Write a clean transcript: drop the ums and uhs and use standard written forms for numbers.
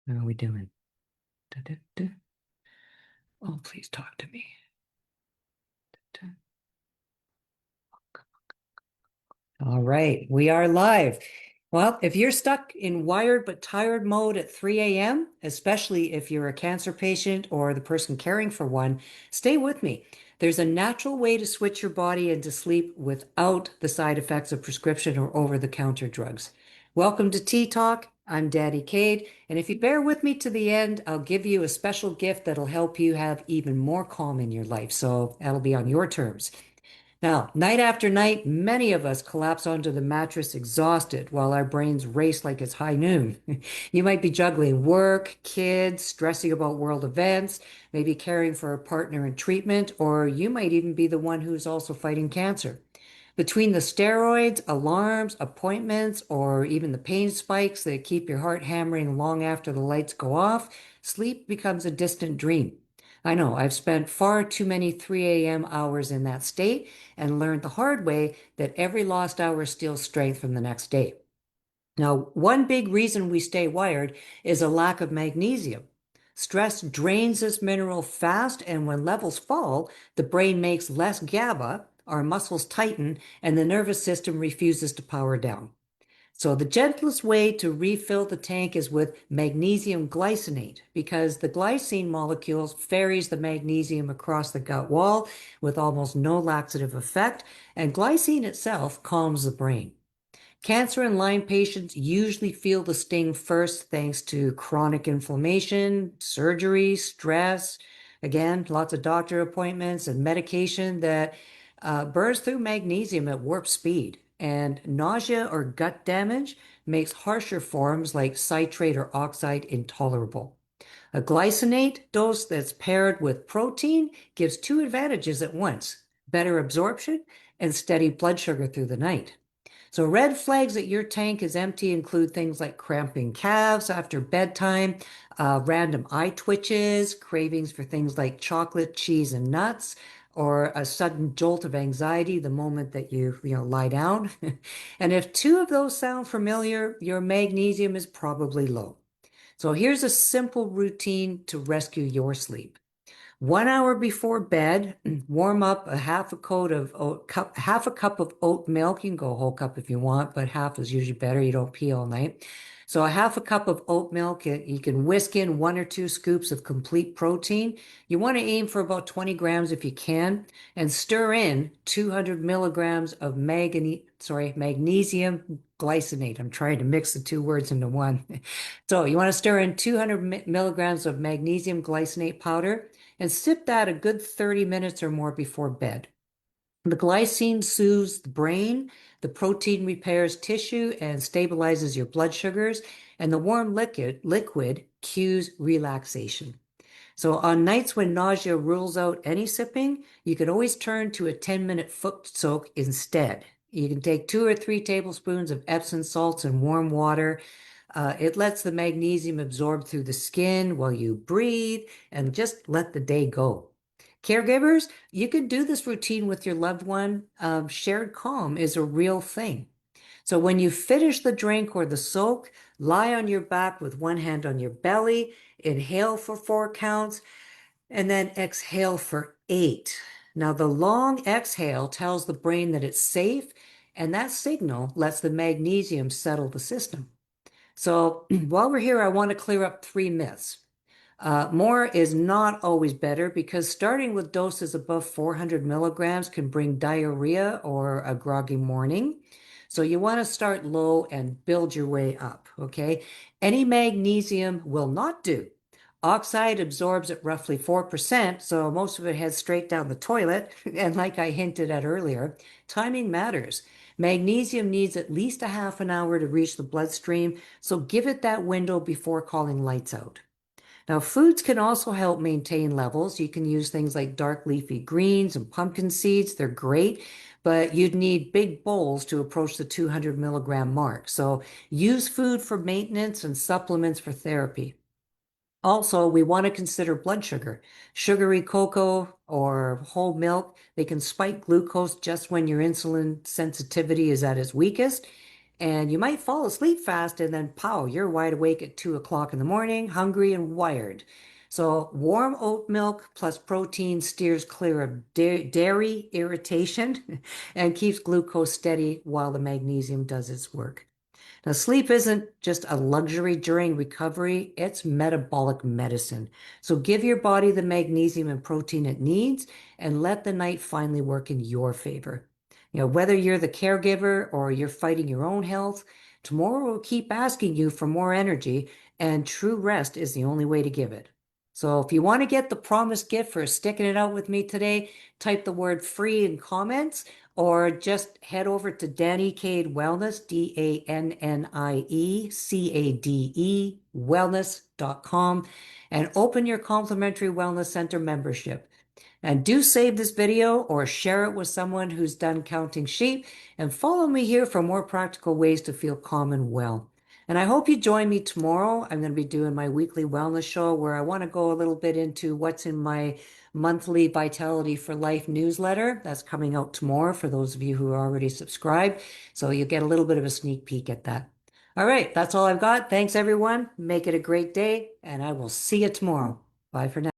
How are we doing? Da, da, da. Oh, please talk to me. Da. All right, we are live. Well, if you're stuck in wired but tired mode at 3 a.m., especially if you're a cancer patient or the person caring for one, stay with me. There's a natural way to switch your body into sleep without the side effects of prescription or over-the-counter drugs. Welcome to Tea Talk. I'm Dannie Cade, and if you bear with me to the end, I'll give you a special gift that'll help you have even more calm in your life. So that'll be on your terms. Now, night after night, many of us collapse onto the mattress exhausted while our brains race like it's high noon. You might be juggling work, kids, stressing about world events, maybe caring for a partner in treatment, or you might even be the one who's also fighting cancer. Between the steroids, alarms, appointments, or even the pain spikes that keep your heart hammering long after the lights go off, sleep becomes a distant dream. I know, I've spent far too many 3 a.m. hours in that state and learned the hard way that every lost hour steals strength from the next day. Now, one big reason we stay wired is a lack of magnesium. Stress drains this mineral fast, and when levels fall, the brain makes less GABA, our muscles tighten, and the nervous system refuses to power down. So the gentlest way to refill the tank is with magnesium glycinate because the glycine molecules ferries the magnesium across the gut wall with almost no laxative effect, and glycine itself calms the brain. Cancer and Lyme patients usually feel the sting first thanks to chronic inflammation, surgery, stress, again, lots of doctor appointments and medication that burns through magnesium at warp speed. And nausea or gut damage makes harsher forms like citrate or oxide intolerable. A glycinate dose that's paired with protein gives two advantages at once: better absorption and steady blood sugar through the night. So red flags that your tank is empty include things like cramping calves after bedtime, random eye twitches, cravings for things like chocolate, cheese, and nuts, or a sudden jolt of anxiety the moment that you lie down. And if two of those sound familiar, your magnesium is probably low. So here's a simple routine to rescue your sleep. 1 hour before bed, warm up a half a cup of oat milk. You can go a whole cup if you want, but half is usually better. You don't pee all night. So a half a cup of oat milk, you can whisk in 1 or 2 scoops of complete protein. You want to aim for about 20 grams if you can, and stir in 200 milligrams of magnesium glycinate. I'm trying to mix the two words into one. So you want to stir in 200 milligrams of magnesium glycinate powder and sip that a good 30 minutes or more before bed. The glycine soothes the brain, the protein repairs tissue and stabilizes your blood sugars, and the warm liquid cues relaxation. So on nights when nausea rules out any sipping, you can always turn to a 10-minute foot soak instead. You can take 2 or 3 tablespoons of Epsom salts and warm water. It lets the magnesium absorb through the skin while you breathe and just let the day go. Caregivers, you could do this routine with your loved one. Shared calm is a real thing. So when you finish the drink or the soak, lie on your back with one hand on your belly, inhale for 4 counts, and then exhale for 8. Now, the long exhale tells the brain that it's safe, and that signal lets the magnesium settle the system. So while we're here, I want to clear up 3 myths. More is not always better because starting with doses above 400 milligrams can bring diarrhea or a groggy morning. So you want to start low and build your way up, okay? Any magnesium will not do. Oxide absorbs at roughly 4%, so most of it heads straight down the toilet. And like I hinted at earlier, timing matters. Magnesium needs at least a half an hour to reach the bloodstream, so give it that window before calling lights out. Now, foods can also help maintain levels. You can use things like dark leafy greens and pumpkin seeds. They're great, but you'd need big bowls to approach the 200 milligram mark. So use food for maintenance and supplements for therapy. Also, we want to consider blood sugar. Sugary cocoa or whole milk, they can spike glucose just when your insulin sensitivity is at its weakest. And you might fall asleep fast and then pow, you're wide awake at 2 o'clock in the morning, hungry and wired. So warm oat milk plus protein steers clear of dairy irritation and keeps glucose steady while the magnesium does its work. Now, sleep isn't just a luxury during recovery, it's metabolic medicine. So give your body the magnesium and protein it needs and let the night finally work in your favor. Whether you're the caregiver or you're fighting your own health, tomorrow will keep asking you for more energy, and true rest is the only way to give it. So if you want to get the promised gift for sticking it out with me today, type the word free in comments or just head over to Dannie Cade Wellness, DANNIECADE wellness.com and open your complimentary Wellness Center membership. And do save this video or share it with someone who's done counting sheep and follow me here for more practical ways to feel calm and well. And I hope you join me tomorrow. I'm going to be doing my weekly wellness show where I want to go a little bit into what's in my monthly Vitality for Life newsletter. That's coming out tomorrow for those of you who are already subscribed. So you'll get a little bit of a sneak peek at that. All right, that's all I've got. Thanks, everyone. Make it a great day, and I will see you tomorrow. Bye for now.